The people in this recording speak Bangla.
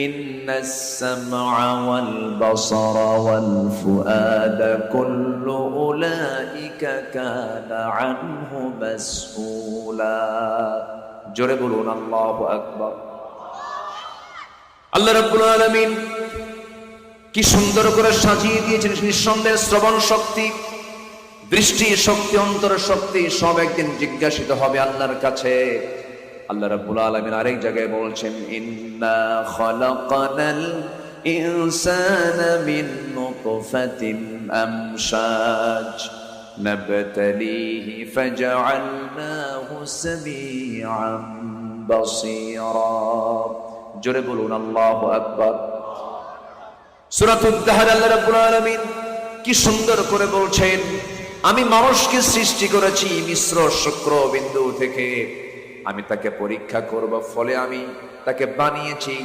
ইন্নাস সামআ ওয়াল বাসারা ওয়াল ফুআদা কুল্লু উলাইকা কানা আনহু মাসউলা। জোরে বলুন আল্লাহু আকবার। আল্লাহ রাব্বুল আলামিন কি সুন্দর করে সাজিয়ে দিয়েছেন। নিঃসন্দেহে শ্রবণ শক্তি, দৃষ্টি শক্তি, অন্তর শক্তি সব একদিন জিজ্ঞাসিত হবে আল্লাহর কাছে। আল্লাহ রাব্বুল আলামিন আরেক জায়গায় বলছেন, ইন্না খালাকনাল ইনসানা মিন নুতফাতিন আমশাজ নাবতালিহি ফাজআলনাহু সামিআন বাসীরা। জোরে বলুন আল্লাহু আকবার। সূরাতুদ দাহর আল্লাহ রাব্বুল আলামিন কি সুন্দর করে বলছেন, আমি মানুষকে সৃষ্টি করেছি মিশ্র শুক্র বিন্দু থেকে, আমি তাকে পরীক্ষা করব, ফলে আমি তাকে বানিয়েছি